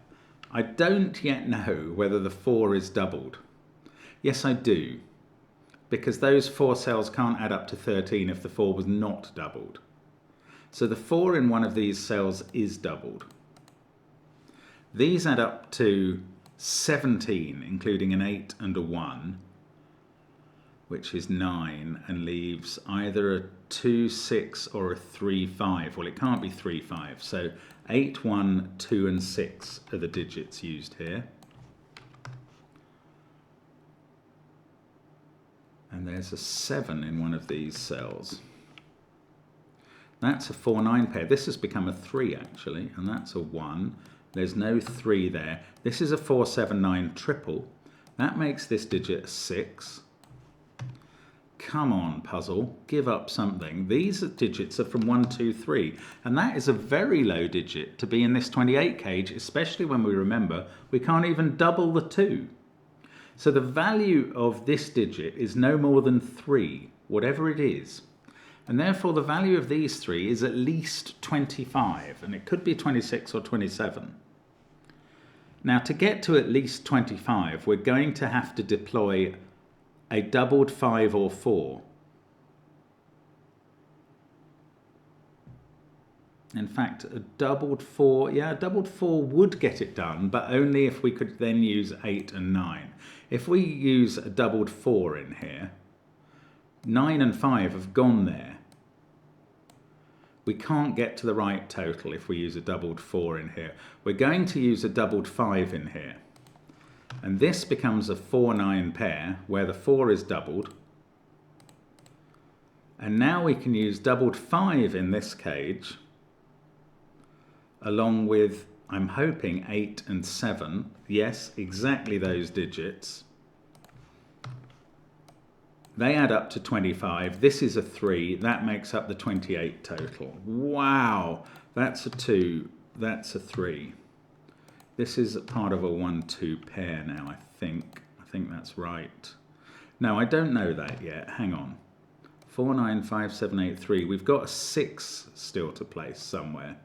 I don't yet know whether the 4 is doubled. Yes, I do. because those 4 cells can't add up to 13 if the 4 was not doubled. So the 4 in one of these cells is doubled. These add up to 17, including an 8 and a 1, which is 9, and leaves either a 2, 6 or a 3, 5. Well, it can't be 3, 5. So 8, 1, 2 and 6 are the digits used here. And there's a 7 in one of these cells. That's a 4, 9 pair. This has become a 3 actually, and that's a 1. There's no 3 there. This is a 4, 7, 9 triple. That makes this digit a 6. Come on, puzzle, give up something. These digits are from 1, 2, 3, and that is a very low digit to be in this 28 cage, especially when we remember we can't even double the 2. So the value of this digit is no more than 3, whatever it is. And therefore the value of these 3 is at least 25, and it could be 26 or 27. Now to get to at least 25, we're going to have to deploy a doubled 5 or 4. In fact, a doubled 4, yeah, a doubled 4 would get it done, but only if we could then use 8 and 9. If we use a doubled 4 in here, 9 and 5 have gone there. We can't get to the right total if we use a doubled 4 in here. We're going to use a doubled 5 in here. And this becomes a 4, 9 pair where the 4 is doubled. And now we can use doubled 5 in this cage, along with, I'm hoping, 8 and 7. Yes, exactly those digits. They add up to 25. This is a 3. That makes up the 28 total. Wow, that's a 2. That's a 3. This is part of a 1, 2 pair now, I think. I think that's right. No, I don't know that yet. Hang on. 4, 9, 5, 7, 8, 3. We've got a 6 still to place somewhere.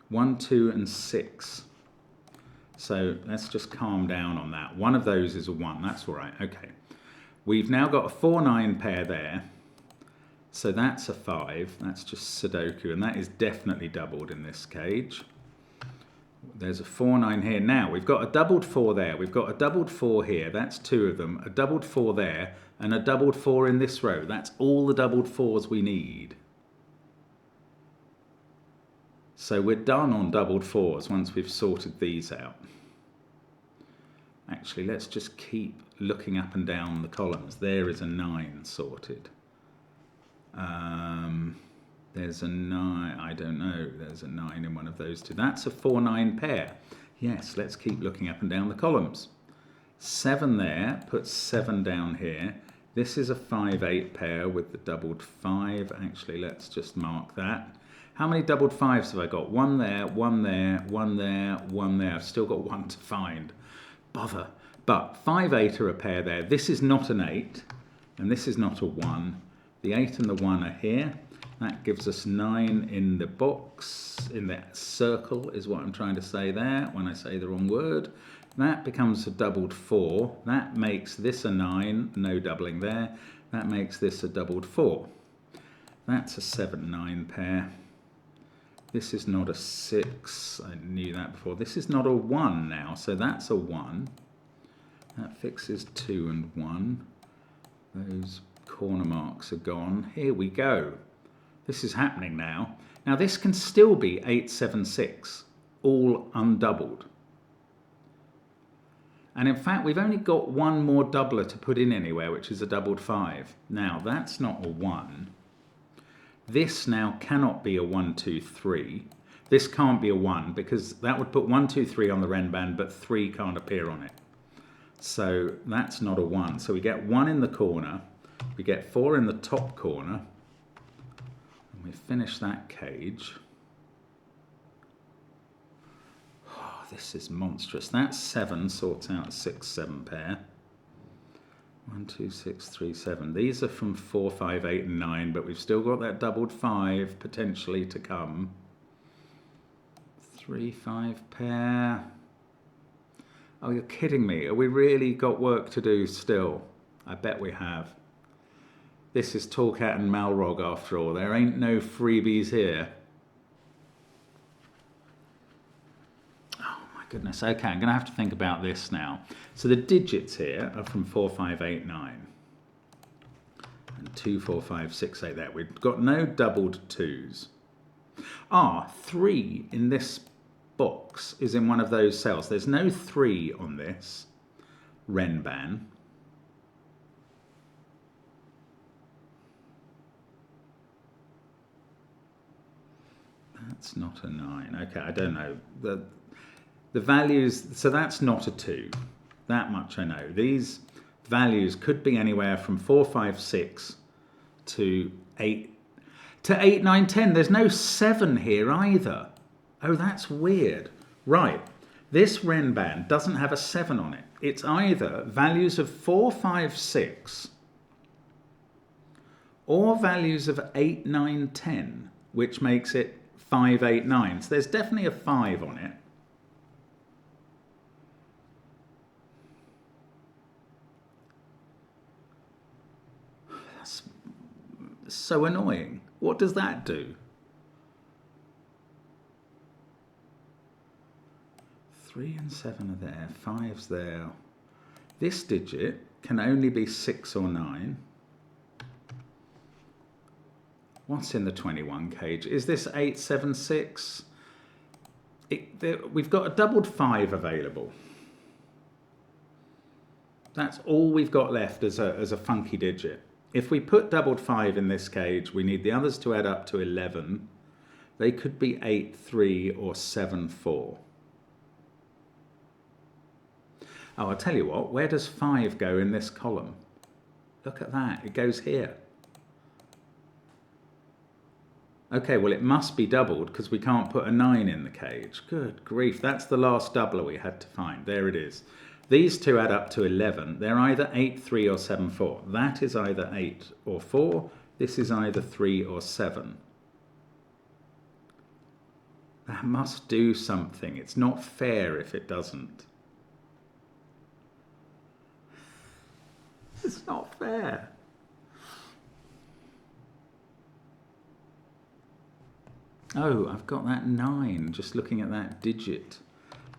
1, 2 and 6. So let's just calm down on that. One of those is a 1. That's all right. Okay. We've now got a 4, 9 pair there. So that's a 5. That's just Sudoku, and that is definitely doubled in this cage. There's a 4, 9 here. Now, we've got a doubled 4 there. We've got a doubled 4 here. That's 2 of them. A doubled 4 there, and a doubled 4 in this row. That's all the doubled 4s we need. So we're done on doubled 4s once we've sorted these out. Actually, let's just keep looking up and down the columns. There is a 9 sorted. There's a 9, I don't know, there's a 9 in one of those two. That's a 4, 9 pair. Yes, let's keep looking up and down the columns. 7 there, put 7 down here. This is a 5, 8 pair with the doubled 5. Actually, let's just mark that. How many doubled 5s have I got? 1 there, 1 there, 1 there, 1 there. I've still got 1 to find. Bother. But 5, 8 are a pair there. This is not an 8, and this is not a 1. The 8 and the 1 are here. That gives us 9 in the box, in the circle is what I'm trying to say there when I say the wrong word. That becomes a doubled 4. That makes this a 9, no doubling there. That makes this a doubled 4. That's a 7, 9 pair. This is not a 6. I knew that before. This is not a 1 now, so that's a 1. That fixes 2 and 1. Those corner marks are gone. Here we go. This is happening now. Now this can still be 8, 7, 6, all undoubled. And in fact, we've only got one more doubler to put in anywhere, which is a doubled 5. Now that's not a 1. This now cannot be a 1, 2, 3. This can't be a 1 because that would put 1, 2, 3 on the Ren band, but 3 can't appear on it. So that's not a 1. So we get 1 in the corner, we get 4 in the top corner, and we finish that cage. Oh, this is monstrous. That 7 sorts out a 6, 7 pair. 1, 2, 6, 3, 7. These are from 4, 5, 8, and 9, but we've still got that doubled 5 potentially to come. 3, 5 pair. Oh, you're kidding me. Have we really got work to do still? I bet we have. This is Tallcat and Malrog after all. There ain't no freebies here. Oh my goodness. Okay, I'm going to have to think about this now. So the digits here are from 4589 and 24568 there. We've got no doubled 2s. 3 in this box is in one of those cells. There's no 3 on this Renban. That's not a 9. Okay, I don't know. The values, so that's not a 2. That much I know. These values could be anywhere from 456 to 8 to 8, 9, 10. There's no 7 here either. Oh, that's weird. Right. This Renban doesn't have a 7 on it. It's either values of 4, 5, 6 or values of 8, 9, 10, which makes it 5, 8, 9. So there's definitely a 5 on it. That's so annoying. What does that do? 3 and 7 are there, 5's there. This digit can only be 6 or 9. What's in the 21 cage? Is this 876? We've got a doubled 5 available. That's all we've got left as a funky digit. If we put doubled 5 in this cage, we need the others to add up to 11. They could be 8, 3 or 7, 4. Oh, I'll tell you what, where does 5 go in this column? Look at that, it goes here. Okay, well it must be doubled because we can't put a 9 in the cage. Good grief, that's the last doubler we had to find. There it is. These two add up to 11. They're either 8, 3 or 7, 4. That is either 8 or 4. This is either 3 or 7. That must do something. It's not fair if it doesn't. It's not fair. Oh, I've got that 9, just looking at that digit.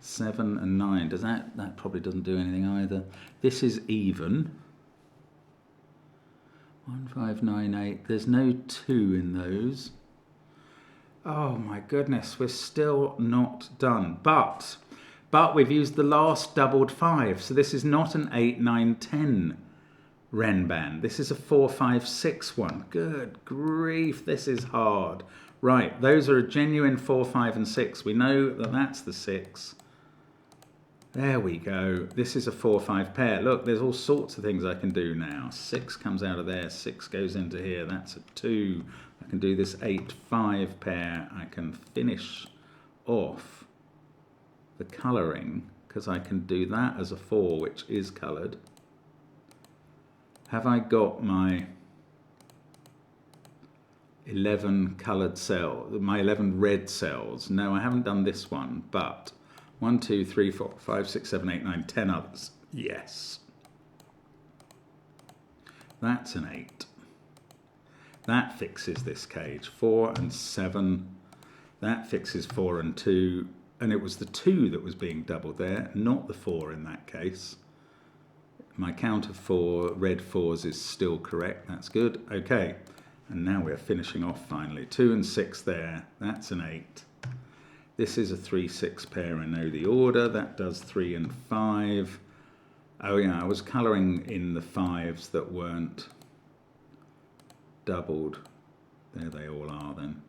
7 and 9. Does that probably doesn't do anything either. This is even. 1, 5, 9, 8. There's no 2 in those. Oh my goodness, we're still not done. But we've used the last doubled 5. So this is not an 8, 9, 10 Renban. This is a 4, 5, 6 one. Good grief, this is hard. Right, those are a genuine 4, 5 and 6. We know that that's the 6. There we go. This is a 4, 5 pair. Look, there's all sorts of things I can do now. 6 comes out of there, 6 goes into here. That's a 2. I can do this 8, 5 pair. I can finish off the colouring because I can do that as a 4, which is coloured. Have I got my 11 coloured cells, my 11 red cells? No, I haven't done this one, but 1, 2, 3, 4, 5, 6, 7, 8, 9, 10 others. Yes. That's an 8. That fixes this cage. 4 and 7. That fixes 4 and 2. And it was the 2 that was being doubled there, not the 4 in that case. My count of 4 red 4s is still correct. That's good. Okay. And now we're finishing off finally. 2 and 6 there. That's an 8. This is a 3, 6 pair. I know the order. That does 3 and 5. Oh yeah, I was colouring in the 5s that weren't doubled. There they all are then.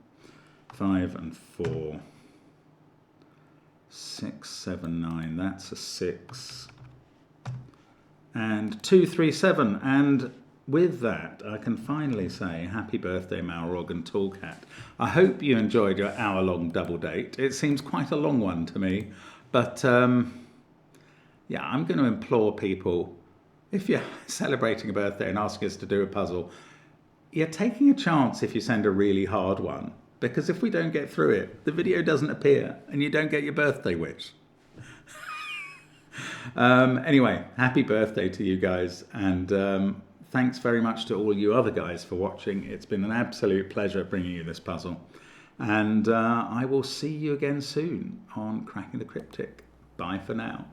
5 and 4. 6, 7, 9. That's a 6. And 2, 3, 7. And with that, I can finally say happy birthday, Malrog and Tallcat. I hope you enjoyed your hour-long double date. It seems quite a long one to me, but yeah, I'm going to implore people, if you're celebrating a birthday and asking us to do a puzzle, you're taking a chance if you send a really hard one, because if we don't get through it, the video doesn't appear and you don't get your birthday wish. Anyway, happy birthday to you guys, and thanks very much to all you other guys for watching. It's been an absolute pleasure bringing you this puzzle, and I will see you again soon on Cracking the Cryptic. Bye for now.